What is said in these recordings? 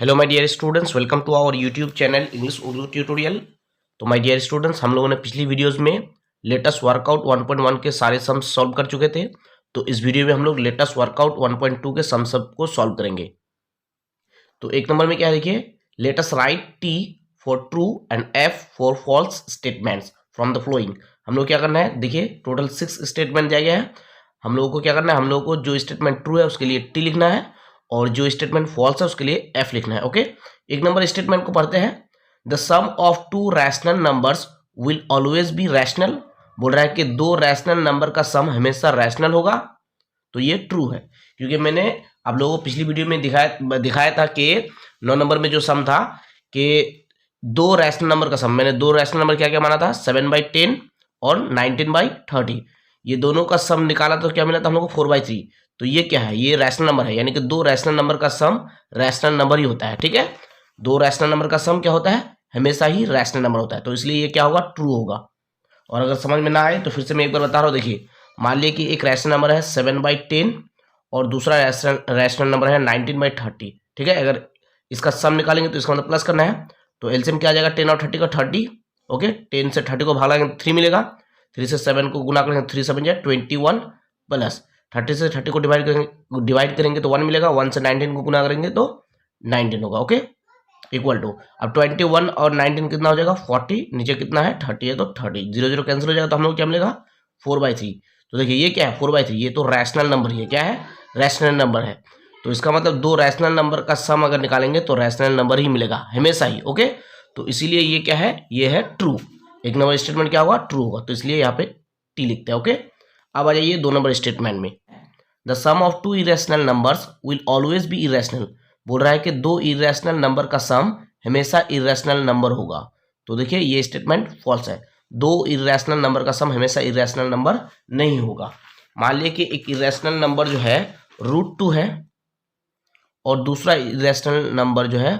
Hello my dear students, welcome to our YouTube channel English Urdu tutorial. तो my dear students, हम लोगों ने पिछली वीडियोस में लेटेस्ट वर्कआउट 1.1 के सारे सम्स सॉल्व कर चुके थे। तो इस वीडियो में हम लोग लेटेस्ट वर्कआउट 1.2 के सम्स को सॉल्व करेंगे। तो एक नंबर में क्या है, देखिए, latest write T for true and F for false statements from the following. हम लोग क्या करना है, देखिए टोटल 6 स्टेटमेंट दिया गया है। हम लोगों को क्या करना है, हम लोगों को जो स्टेटमेंट ट्रू है उसके लिए टी लिखना है और जो स्टेटमेंट फॉल्स है उसके लिए एफ लिखना है। ओके, एक नंबर स्टेटमेंट को पढ़ते हैं। The sum of two rational numbers will always be rational. बोल रहा है कि दो रैशनल नंबर का सम हमेशा रैशनल होगा। तो ये ट्रू है, क्योंकि मैंने आप लोगों को पिछली वीडियो में दिखाया था कि 9 नंबर में जो सम था कि दो रैशनल नंबर का सम, मैंने दो रैशनल नंबर क्या क्या माना था, 7/10 और 19/30। ये दोनों का सम निकाला तो क्या मिला था हम लोग को 4/3। तो ये क्या है, ये रैशनल नंबर है, यानी कि दो रैशनल नंबर का सम रैशनल नंबर ही होता है। ठीक है, दो रैशनल नंबर का सम क्या होता है, हमेशा ही रैशनल नंबर होता है। तो इसलिए ये क्या होगा, ट्रू होगा। और अगर समझ में ना आए तो फिर से मैं एक बार बता रहा हूँ। देखिए, मान लिया कि एक रैशनल नंबर है 7/10 और दूसरा रैशनल नंबर है 19/30। ठीक है, अगर इसका सम निकालेंगे तो इसका मतलब प्लस करना है। तो एलसीएम क्या आ जाएगा, 10 और 30 का 30। ओके, 10 से 30 को भागेंगे 3 मिलेगा, 3 से 7 को गुना करेंगे 3 7 जाए 21 प्लस 30 से 30 को डिवाइड करेंगे तो 1 मिलेगा, 1 से 19 को गुना करेंगे तो 19 होगा। ओके, इक्वल टू, अब 21 और 19 कितना हो जाएगा, 40, नीचे कितना है 30 है तो 30, 0 0 कैंसिल हो जाएगा तो हम लोग क्या मिलेगा, 4/3। तो देखिए ये क्या है, 4/3, ये तो रैशनल नंबर ही है। क्या है, रैशनल नंबर है। तो इसका मतलब दो रैशनल नंबर का सम अगर निकालेंगे तो रैशनल नंबर ही मिलेगा हमेशा ही। ओके, तो इसीलिए ये क्या है, ये है ट्रू। एक नंबर स्टेटमेंट क्या होगा, ट्रू होगा। तो इसलिए यहाँ पे टी लिखते हैं। ओके, अब आ जाइए 2 नंबर स्टेटमेंट में। The sum of two irrational numbers will always be irrational. बोल रहा है कि दो इरेशनल नंबर का सम हमेशा इरेशनल नंबर होगा। तो देखिए ये स्टेटमेंट फॉल्स है, दो इरेशनल नंबर का सम हमेशा इरेशनल नंबर नहीं होगा। मान लिया कि एक इरेशनल नंबर जो है √2 है और दूसरा इरेशनल नंबर जो है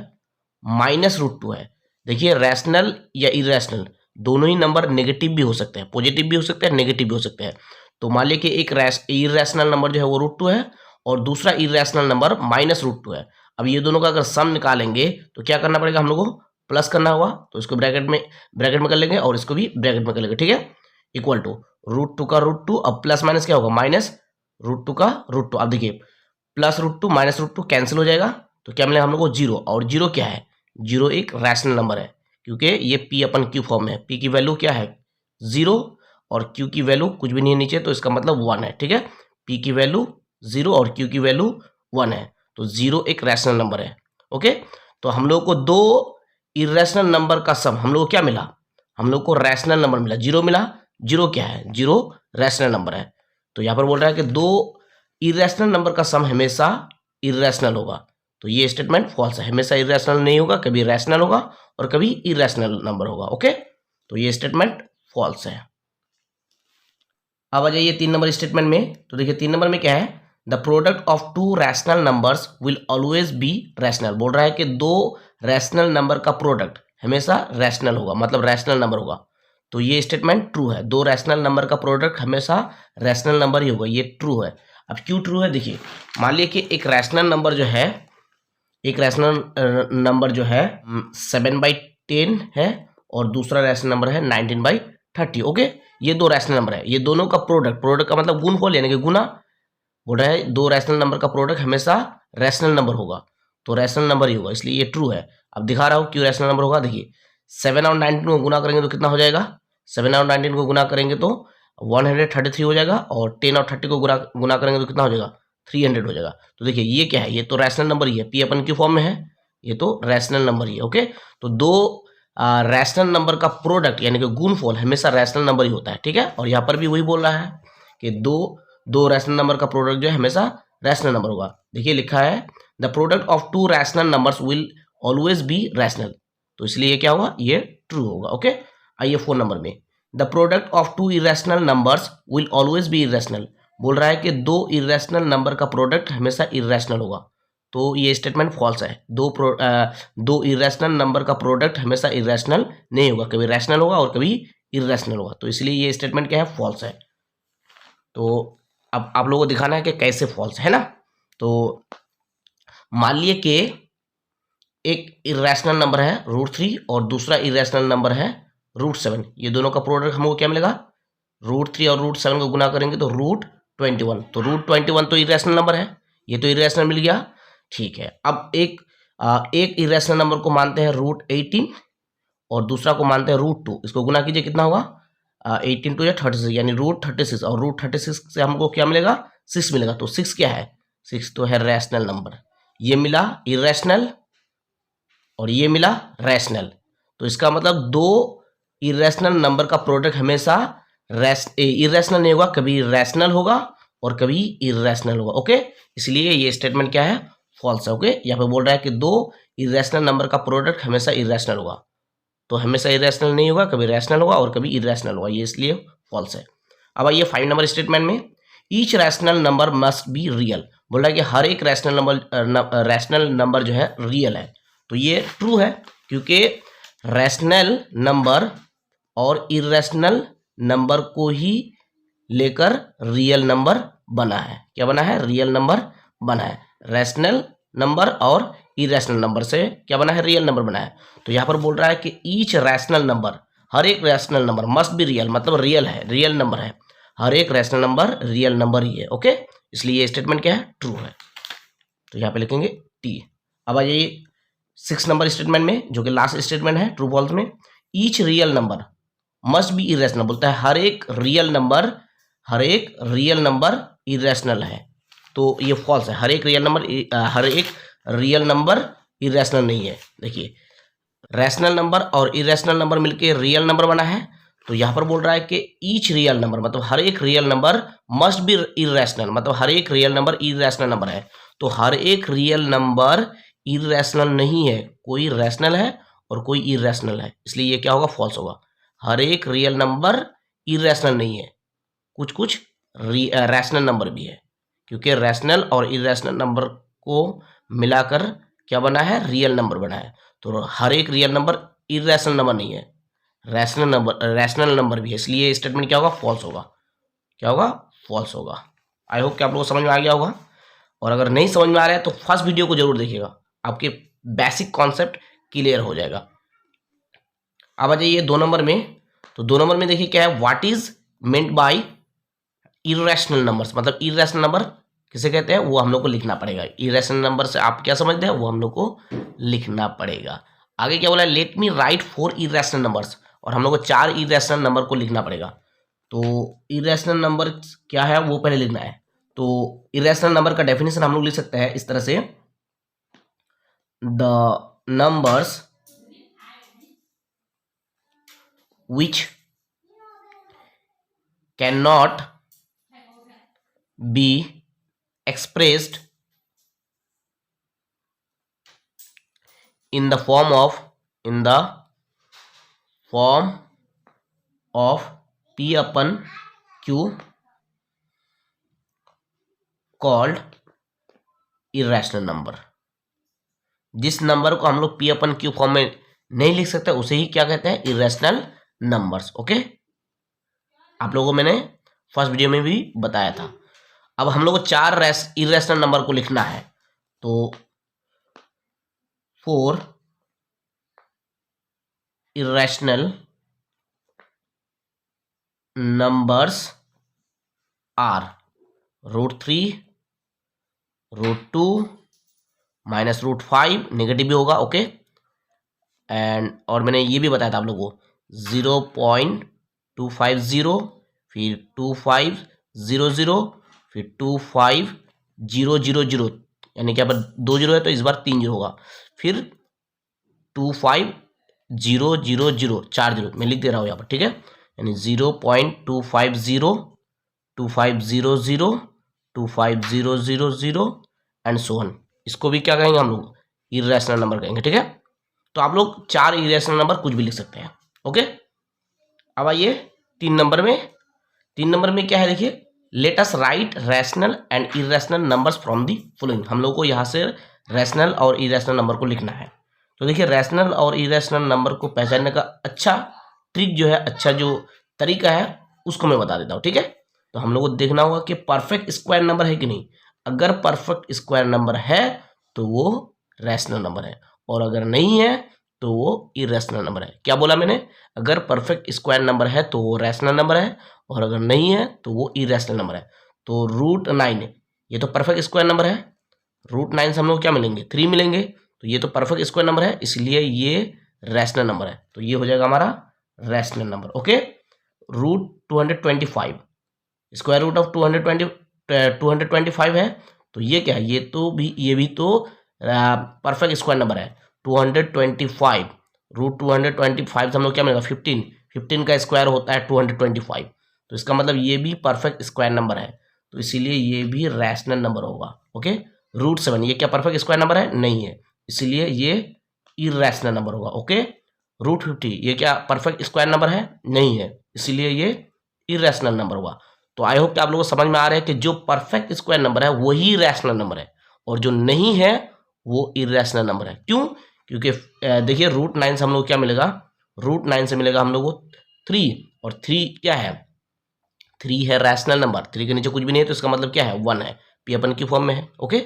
-√2 है। देखिए, रैशनल या इरेशनल दोनों ही नंबर नेगेटिव भी हो सकते हैं, पॉजिटिव भी हो सकते हैं, नेगेटिव भी हो सकते हैं। तो मान लीजिए कि एक इरेशनल नंबर जो है वो √2 है और दूसरा इरेशनल नंबर -√2 है। अब ये दोनों का अगर सम निकालेंगे तो क्या करना पड़ेगा, हम लोग को प्लस करना होगा। तो इसको ब्रैकेट में कर लेंगे और इसको भी ब्रैकेट में कर लेंगे। ठीक है, इक्वल टू √2 का √2, अब प्लस माइनस क्या होगा, -√2 का √2। अब देखिए, +√2 -√2 कैंसिल हो जाएगा तो क्या मिलेगा हम लोग को, 0। और 0 क्या है, 0 एक रैशनल नंबर है, क्योंकि ये P/Q फॉर्म में है। P की वैल्यू क्या है, 0, और Q की वैल्यू कुछ भी नहीं है नीचे, तो इसका मतलब 1 है। ठीक है, P की वैल्यू 0 और Q की वैल्यू 1 है, तो 0 एक रैशनल नंबर है। ओके, तो हम लोग को दो इरेशनल नंबर का सम हम लोग को क्या मिला, हम लोग को रैशनल नंबर मिला, 0 मिला। 0 क्या है, 0 रैशनल नंबर है। तो यहाँ पर बोल रहा है कि दो इरेशनल नंबर का सम हमेशा इरेशनल होगा। तो ये स्टेटमेंट फॉल्स है, हमेशा इरेशनल नहीं होगा, कभी रैशनल होगा और कभी इरेशनल नंबर होगा। ओके, तो ये स्टेटमेंट फॉल्स है। अब आ जाइए 3 नंबर स्टेटमेंट में। तो देखिए 3 नंबर में क्या है, the product of two rational numbers will always be rational. बोल रहा है कि दो रैशनल नंबर का प्रोडक्ट हमेशा रैशनल होगा, मतलब रैशनल नंबर होगा। तो ये स्टेटमेंट ट्रू है, दो रैशनल नंबर का प्रोडक्ट हमेशा रैशनल नंबर ही होगा, ये ट्रू है। अब क्यों ट्रू है, देखिए, मान लिया कि एक रैशनल नंबर जो है, एक रैशनल नंबर जो है 7/10 है और दूसरा रैशनल नंबर है 19/30। ओके, ये दो रैशनल नंबर है, ये दोनों का प्रोडक्ट का मतलब गुणफल यानी कि गुना। बोल रहा है दो रैशनल नंबर का प्रोडक्ट हमेशा रैशनल नंबर होगा, तो रैशनल नंबर ही होगा, इसलिए ये ट्रू है। अब दिखा रहा हूँ क्यों रैशनल नंबर होगा। देखिए, 7 और 19 को गुना करेंगे तो कितना हो जाएगा, 7 और 19 को गुना करेंगे तो 133 हो जाएगा, और 10 और 30 को गुना करेंगे तो कितना हो जाएगा, 300 हो जाएगा। तो देखिए ये क्या है, ये तो रैशनल नंबर ही है, P/Q फॉर्म में है, ये तो रैशनल नंबर ही है। ओके, तो दो रैशनल नंबर का प्रोडक्ट यानी कि गुणफल हमेशा रैशनल नंबर ही होता है। ठीक है, और यहाँ पर भी वही बोल रहा है कि दो दो रैशनल नंबर का प्रोडक्ट जो है हमेशा रैशनल नंबर होगा। देखिए लिखा है, the product of two rational numbers will always be rational. तो इसलिए ये क्या होगा, ये ट्रू होगा। ओके, आइए 4 नंबर में, the product of two irrational numbers will always be irrational. बोल रहा है कि दो इरेशनल नंबर का प्रोडक्ट हमेशा इरेशनल होगा। तो ये स्टेटमेंट फॉल्स है, दो इरेशनल नंबर का प्रोडक्ट हमेशा इरेशनल नहीं होगा, कभी रैशनल होगा और कभी इरेशनल होगा। तो इसलिए ये स्टेटमेंट क्या है, फॉल्स है। तो अब आप लोगों को दिखाना है कि कैसे फॉल्स है ना। तो मान लिए कि एक इरेशनल नंबर है √3 और दूसरा इरेशनल नंबर है √7। ये दोनों का प्रोडक्ट हमको क्या मिलेगा? √3 और √7 को गुना करेंगे तो √21। तो √21 तो इरेशनल नंबर है, ये तो इरेशनल मिल गया। ठीक है, अब एक इरेशनल नंबर को मानते हैं √18 और दूसरा को मानते हैं √2। इसको गुना कीजिए, कितना होगा? 18 टू या 36 यानी √36, और √36 से हमको क्या मिलेगा? 6 मिलेगा। तो 6 क्या है? 6 तो है रैशनल नंबर। ये मिला इरेशनल और ये मिला रैशनल। तो इसका मतलब दो इरेशनल नंबर का प्रोडक्ट हमेशा इरेशनल नहीं होगा, कभी रैशनल होगा और कभी इरेशनल होगा। ओके, इसलिए ये स्टेटमेंट क्या है? फॉल्स है। ओके, यहाँ पे बोल रहा है कि दो इरेशनल नंबर का प्रोडक्ट हमेशा इरेशनल होगा। तो हमेशा इरेशनल नहीं होगा, कभी रैशनल होगा और कभी इरेशनल होगा, ये इसलिए फॉल्स है। अब आइए 5 नंबर स्टेटमेंट में, each rational number must be real. बोल रहा है कि हर एक रैशनल नंबर जो है रियल है। तो ये ट्रू है, क्योंकि रैशनल नंबर और इरेशनल नंबर को ही लेकर रियल नंबर बना है। क्या बना है? रियल नंबर बना है। रैशनल नंबर और इरेशनल नंबर से क्या बना है? रियल नंबर बना है। तो यहाँ पर बोल रहा है कि ईच रैशनल नंबर, हर एक rational number must be real, मतलब रियल है, रियल नंबर है। हर एक रैशनल नंबर रियल नंबर ही है। ओके, इसलिए ये स्टेटमेंट क्या है? ट्रू है। तो यहाँ पे लिखेंगे टी। अब आ जाइए 6 नंबर स्टेटमेंट में, जो कि लास्ट स्टेटमेंट है ट्रू फॉल्स में। Each real number must be irrational, बोलता है हर एक रियल नंबर इरेशनल है। तो ये फॉल्स है, हर एक रियल नंबर इरेशनल नहीं है। देखिए, रैशनल नंबर और इरेशनल नंबर मिलके रियल नंबर बना है। तो यहाँ पर बोल रहा है कि ईच रियल नंबर, मतलब हर एक real number must be irrational, मतलब हर एक रियल नंबर इरेशनल नंबर है। तो हर एक रियल नंबर इरेशनल नहीं है, कोई रैशनल है और कोई इरेशनल है, इसलिए ये क्या होगा? फॉल्स होगा। हर एक रियल नंबर इरेशनल नहीं है, कुछ कुछ रैशनल नंबर भी है, क्योंकि रैशनल और इरेशनल नंबर को मिलाकर क्या बना है? रियल नंबर बना है। तो हर एक रियल नंबर इरेशनल नंबर नहीं है, रैशनल नंबर भी है, इसलिए स्टेटमेंट क्या होगा? फॉल्स होगा। क्या होगा? फॉल्स होगा। आई होप कि आप लोगों को समझ में आ गया होगा, और अगर नहीं समझ में आ रहा है तो फर्स्ट वीडियो को जरूर देखिएगा, आपके बेसिक कॉन्सेप्ट क्लियर हो जाएगा। अब आ जाइए 2 नंबर में। तो 2 नंबर में देखिए क्या है? What is meant by irrational numbers, मतलब इरेशनल नंबर किसे कहते हैं वो हम लोग को लिखना पड़ेगा। इरेशनल नंबर से आप क्या समझते हैं वो हम लोग को लिखना पड़ेगा। आगे क्या बोला है? Let me right 4 irrational numbers, और हम लोग को 4 इरेशनल नंबर को लिखना पड़ेगा। तो इरेशनल नंबर क्या है वो पहले लिखना है। तो इरेशनल नंबर का डेफिनेशन हम लोग लिख सकते हैं इस तरह से, the numbers which cannot be expressed in the form of P upon Q called irrational number। जिस नंबर को हम लोग P अपन Q फॉर्म में नहीं लिख सकते उसे ही क्या कहते हैं? Irrational numbers. ओके, आप लोगों को मैंने फर्स्ट वीडियो में भी बताया था। अब हम लोग को 4 इरेशनल नंबर को लिखना है। तो 4 irrational numbers are √3, √2 minus √5, negative भी होगा। ओके, एंड और मैंने ये भी बताया था आप लोगों को 0.250, फिर 2500, फिर 25000, यानी कि यहाँ पर 2 जीरो है तो इस बार 3 जीरो होगा, फिर 25000, 4 जीरो मैं लिख दे रहा हूँ यहाँ पर, ठीक है। यानी 0.250, 2500, 25000 एंड सो ऑन। इसको भी क्या कहेंगे हम लोग? इरेशनल नंबर कहेंगे, ठीक है। तो आप लोग 4 इरेशनल नंबर कुछ भी लिख सकते हैं। ओके, अब आइए 3 नंबर में। 3 नंबर में क्या है देखिए, let us right rational and irrational numbers from the following. हम लोग को यहाँ से रैशनल और इरेशनल नंबर को लिखना है। तो देखिए, रैशनल और इरेशनल नंबर को पहचानने का अच्छा ट्रिक जो है, अच्छा जो तरीका है उसको मैं बता देता हूँ, ठीक है। तो हम लोग को देखना होगा कि परफेक्ट स्क्वायर नंबर है कि नहीं। अगर परफेक्ट स्क्वायर नंबर है तो वो रैशनल नंबर है, और अगर नहीं है तो वो इरेशनल नंबर है। क्या बोला मैंने? अगर परफेक्ट स्क्वायर नंबर है तो वो रैशनल नंबर है, और अगर नहीं है तो वो इरेशनल नंबर है। तो √9 ये तो परफेक्ट स्क्वायर नंबर है, √9 से हम लोग क्या मिलेंगे? 3 मिलेंगे, तो ये तो परफेक्ट स्क्वायर नंबर है, इसलिए ये रैशनल नंबर है। तो ये हो जाएगा हमारा rational number. Okay, √225 square root of 225 है, तो ये क्या है? ये भी तो परफेक्ट स्क्वायर नंबर है। 225 √225 से हम लोग क्या मिलेगा? 15 का स्क्वायर होता है 225, तो इसका मतलब ये भी परफेक्ट स्क्वायर नंबर है, तो इसीलिए ये भी रैशनल नंबर होगा। ओके, √7 ये क्या परफेक्ट स्क्वायर नंबर है? नहीं है, इसीलिए ये इरेशनल नंबर होगा। ओके, √50 ये क्या परफेक्ट स्क्वायर नंबर है? नहीं है, इसीलिए ये इरेशनल नंबर होगा। तो आई होप कि आप लोगों को समझ में आ रहा है कि जो परफेक्ट स्क्वायर नंबर है वही रैशनल नंबर है, और जो नहीं है वो इरेशनल नंबर है। क्यों? क्योंकि देखिए √9 से हम लोग क्या मिलेगा? √9 से मिलेगा हम लोग को 3, और 3 क्या है? 3 है रैशनल नंबर, 3 के नीचे कुछ भी नहीं है, तो इसका मतलब क्या है? 1 है, पी अपन की फॉर्म में है। ओके,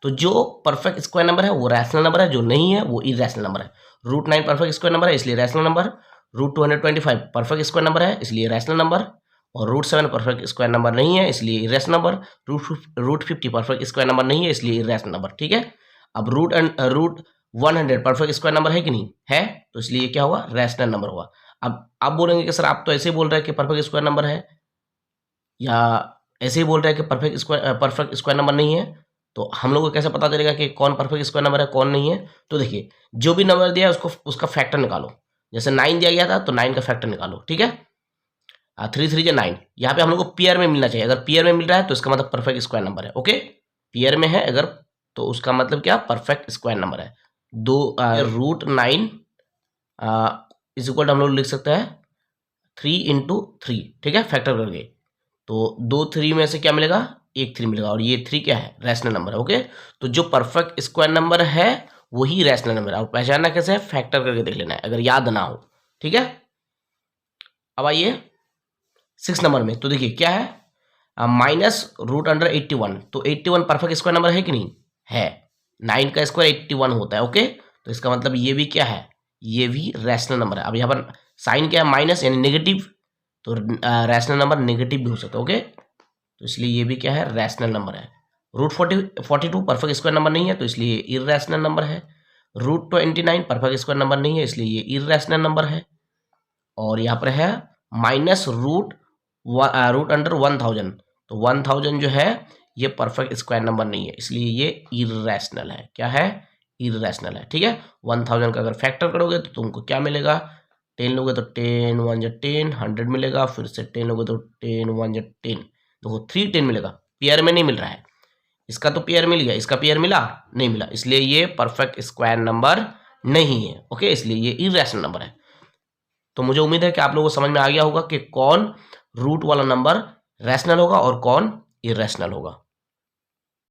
तो जो परफेक्ट स्क्वायर नंबर है वो रैशनल नंबर है, जो नहीं है वो इरेशनल नंबर है। √9 परफेक्ट स्क्वायर नंबर है, इसलिए rational number. √225 perfect square number है, इसलिए रैशनल नंबर। और √7 परफेक्ट स्क्वायर नंबर नहीं है, इसलिए irrational number. √50 perfect square number नहीं है, इसलिए इरेशनल नंबर। ठीक है, अब √100 परफेक्ट स्क्वायर नंबर है कि नहीं है, तो इसलिए क्या होगा? रैशनल नंबर होगा। अब आप बोलेंगे कि सर आप तो ऐसे ही बोल रहे हैं कि परफेक्ट स्क्वायर नंबर है, या ऐसे ही बोल रहे हैं कि परफेक्ट स्क्वायर नंबर नहीं है, तो हम लोग को कैसे पता चलेगा कि कौन परफेक्ट स्क्वायर नंबर है कौन नहीं है? तो देखिए, जो भी नंबर दिया है उसका फैक्टर निकालो। जैसे 9 दिया गया था तो 9 का फैक्टर निकालो। ठीक है, 3 3 जो 9, यहाँ पे हम लोग को पेयर में मिलना चाहिए। अगर पेयर में मिल रहा है तो इसका मतलब परफेक्ट स्क्वायर नंबर है। ओके, पेयर में है अगर, तो उसका मतलब क्या? परफेक्ट स्क्वायर नंबर है। √9 इज इक्वल हम लोग लिख सकते हैं 3 × 3। ठीक है, फैक्टर करके, तो 2 3 में से क्या मिलेगा? 1 3 मिलेगा, और ये 3 क्या है? रैशनल नंबर है। ओके, तो जो परफेक्ट स्क्वायर नंबर है वही रैशनल नंबर है, और पहचानना कैसे है? फैक्टर करके देख लेना है अगर याद ना हो। ठीक है, अब आइए 6 नंबर में, तो देखिए क्या है? -√81, तो 81 परफेक्ट स्क्वायर नंबर है कि नहीं है? 9 का स्क्वायर 81 होता है। ओके, तो इसका मतलब ये भी क्या है? ये भी रैशनल नंबर है। अब यहाँ पर साइन क्या है? माइनस यानी नेगेटिव, तो रैशनल नंबर नेगेटिव भी हो सकता है। ओके, तो इसलिए ये भी क्या है? रैशनल नंबर है। √42 परफेक्ट स्क्वायर नंबर नहीं है, तो इसलिए इरैशनल नंबर है। √29 परफेक्ट स्क्वायर नंबर नहीं है, इसलिए ये इरैशनल नंबर है। और यहाँ पर है -√1000, तो 1000 जो है ये परफेक्ट स्क्वायर नंबर नहीं है, इसलिए ये इरैशनल है। क्या है? इरैशनल है। ठीक है, 1000 का अगर फैक्टर करोगे तो तुमको क्या मिलेगा? 10 लोगे तो 10 1 10, 100 मिलेगा, फिर से 10 लोगे तो 10 1 10, तो 3 10 मिलेगा। पेयर में नहीं मिल रहा है, इसका तो पेयर मिल गया, इसका पेयर मिला नहीं मिला, इसलिए ये परफेक्ट स्क्वायर नंबर नहीं है। ओके, इसलिए ये इरैशनल नंबर है। तो मुझे उम्मीद है कि आप लोगों को समझ में आ गया होगा कि कौन रूट वाला नंबर रैशनल होगा और कौन इरैशनल होगा।